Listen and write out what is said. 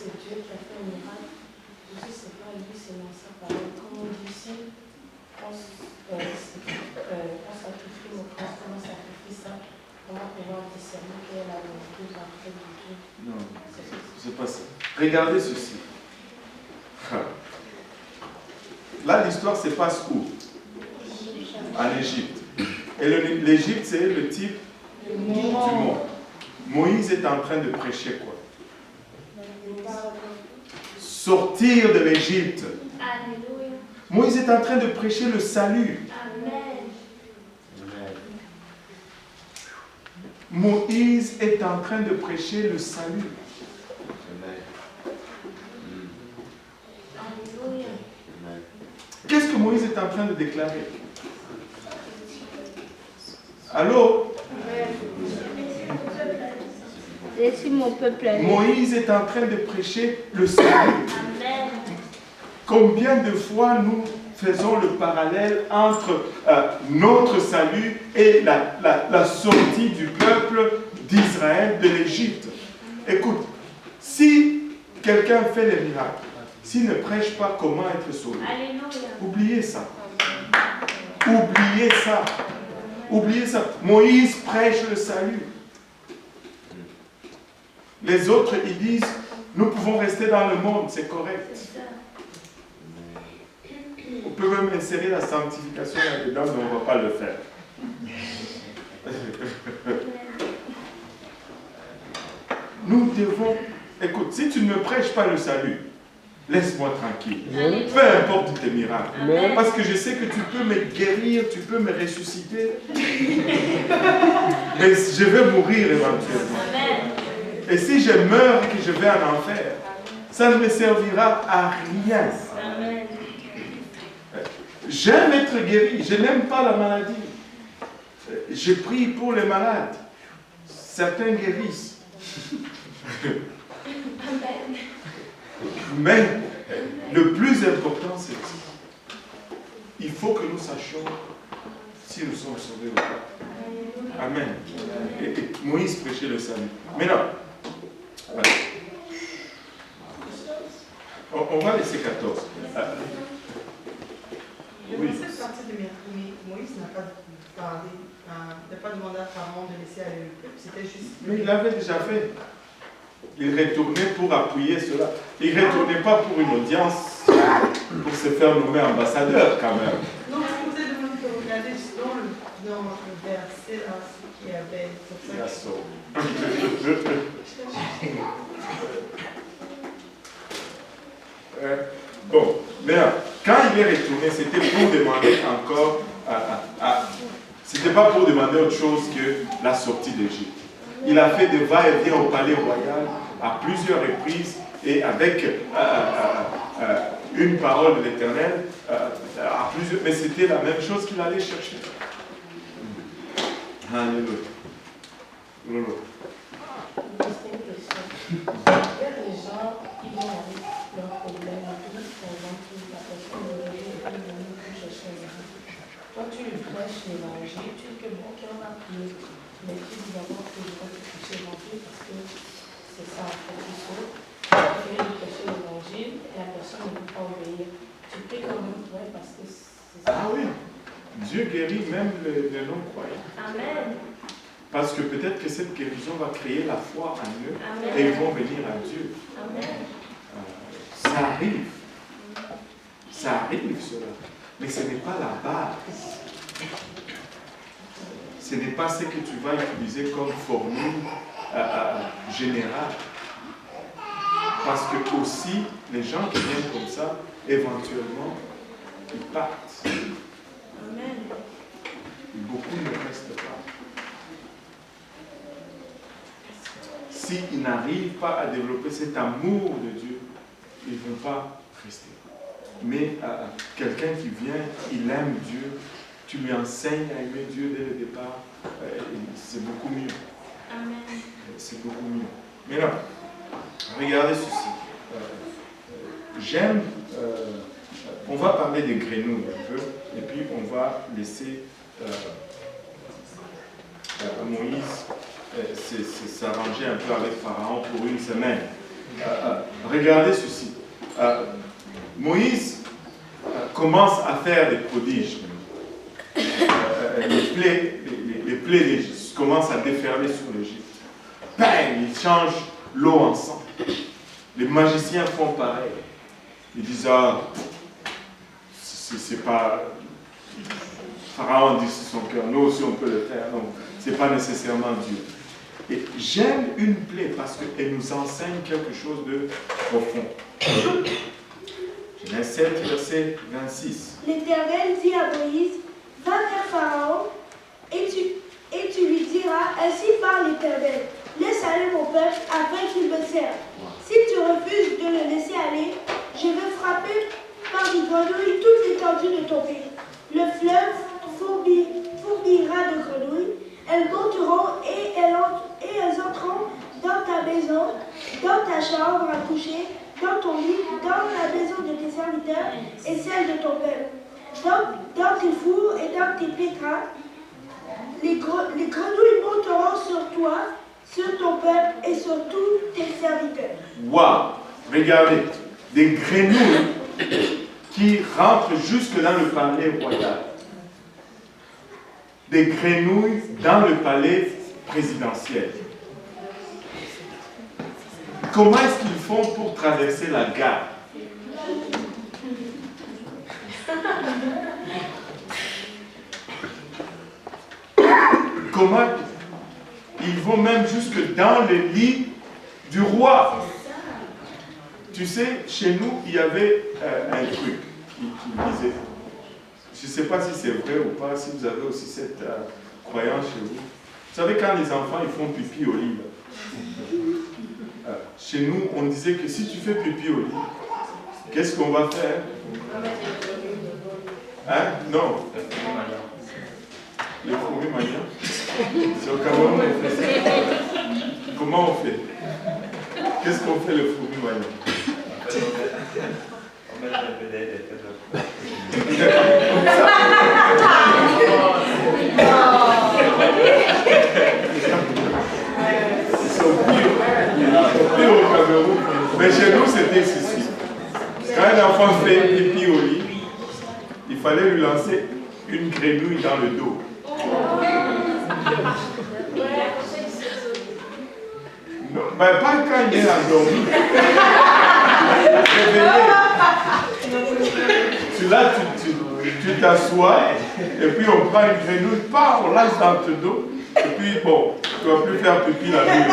c'est Dieu qui a fait un miracle, Jésus, c'est pas lui, c'est dans sa parole. Comme on dit ici, on sacrifie nos frères, on sacrifie ça, on va pouvoir discerner quelle est la volonté parfaite de Dieu. Non, c'est pas ça. Regardez ceci. Là, l'histoire se passe où? En Égypte. Et l'Égypte, c'est le type du monde. Moïse est en train de prêcher quoi? Sortir de l'Égypte. Moïse est en train de prêcher le salut. Moïse est en train de prêcher le salut. Qu'est-ce que Moïse est en train de déclarer? Allô? Laissez mon peuple aller. Moïse est en train de prêcher le salut. Combien de fois nous faisons le parallèle entre notre salut et la sortie du peuple d'Israël de l'Égypte? Écoute, si quelqu'un fait les miracles, s'il ne prêche pas comment être sauvé, oubliez ça. Oubliez ça. Oubliez ça. Moïse prêche le salut. Les autres, ils disent, nous pouvons rester dans le monde, c'est correct. On peut même insérer la sanctification là-dedans, mais on ne va pas le faire. Nous devons... Écoute, si tu ne me prêches pas le salut, laisse-moi tranquille. Peu importe tes miracles. Parce que je sais que tu peux me guérir, tu peux me ressusciter. Mais je vais mourir éventuellement. Et si je meurs et que je vais en enfer, ça ne me servira à rien. J'aime être guéri, je n'aime pas la maladie. Je prie pour les malades. Certains guérissent. Mais le plus important, c'est il faut que nous sachions si nous sommes sauvés ou pas. Amen. Et Moïse prêchait le salut. Maintenant, on va laisser 14. Oui. Dans cette partie de Moïse n'a pas parlé, n'a pas demandé à Pharaon de laisser aller le peuple, c'était juste... Mais il l'avait déjà fait. Il retournait pour appuyer cela. Il ne retournait pas pour une audience, pour se faire nommer ambassadeur quand même. Non, je vous ai demandé de regarder dans le verset qui avait... Bon, mais quand il est retourné, c'était pour demander encore... c'était pas pour demander autre chose que la sortie d'Égypte. Il a fait des va-et-vient au palais royal à plusieurs reprises et avec une parole de l'Éternel à plusieurs... Mais c'était la même chose qu'il allait chercher. Alléluia. Alléluia. Il y a des gens qui viennent avec leurs problèmes, par exemple, la personne est venue pour chercher un miracle. Toi, tu lui prêches l'évangile, tu dis que bon, on va prier. Mais tu dis d'abord que je vais te toucher l'évangile parce que c'est ça en fait qu'il faut. Tu viens de prêcher l'évangile et la personne ne peut pas obéir. Tu pries quand même, ouais, parce que c'est ça. Ah oui, Dieu guérit même les non-croyants. Amen. Parce que peut-être que cette guérison va créer la foi en eux. Amen. Et ils vont venir à Dieu. Amen. Ça arrive. Ça arrive cela. Mais ce n'est pas la base. Ce n'est pas ce que tu vas utiliser comme formule générale. Parce que aussi, les gens qui viennent comme ça, éventuellement, ils partent. Amen. Beaucoup ne restent pas. S'ils n'arrivent pas à développer cet amour de Dieu, ils ne vont pas rester. Mais quelqu'un qui vient, il aime Dieu, tu lui enseignes à aimer Dieu dès le départ, c'est beaucoup mieux. Amen. C'est beaucoup mieux. Maintenant, regardez ceci. On va parler des grenouilles un peu, et puis on va laisser Moïse s'arranger un peu avec Pharaon pour une semaine. regardez ceci. Moïse commence à faire des prodiges. Les plaies d'Égypte commencent à déferler sur l'Égypte. Bang, il change l'eau en sang. Les magiciens font pareil. Ils disent, ah, c'est pas... Pharaon dit sur son cœur, nous aussi on peut le faire, donc c'est pas nécessairement Dieu. Et j'aime une plaie parce qu'elle nous enseigne quelque chose de profond. Genèse 7, verset 26. L'Éternel dit à Moïse, va vers Pharaon et tu lui diras, ainsi parle l'Éternel, laisse aller mon peuple afin qu'il me serve. Si tu refuses de le laisser aller, je vais frapper par des grenouilles toute l'étendue de ton pays. Le fleuve fourmillera de grenouilles, elles monteront et elles entreront dans ta maison, dans ta chambre à coucher, dans ton lit, dans la maison de tes serviteurs et celle de ton peuple, dans tes fours et dans tes pétrins. Les grenouilles monteront sur toi, sur ton peuple et sur tous tes serviteurs. Waouh! Regardez, des grenouilles qui rentrent jusque dans le palais royal. Des grenouilles dans le palais présidentiel. Comment est-ce qu'ils font pour traverser la gare? Comment ils vont même jusque dans le lit du roi? Tu sais, chez nous, il y avait un truc qui disait, je ne sais pas si c'est vrai ou pas, si vous avez aussi cette croyance chez vous. Vous savez, quand les enfants ils font pipi au lit, chez nous, on disait que si tu fais pipi au lit, qu'est-ce qu'on va faire? Hein? Non. Le fourmi maniant. C'est au Cameroun on fait ça. Comment on fait? Qu'est-ce qu'on fait le fourmi maniant? On met un peu d'aide. Pire au Cameroun. Mais chez nous, c'était ceci. Quand un enfant fait pipi au lit, il fallait lui lancer une grenouille dans le dos. Non, mais pas quand il est endormi. Réveillé. Là, tu t'assois, et puis on prend une grenouille, on lance dans ton dos, et puis bon, tu ne vas plus faire pipi la nuit.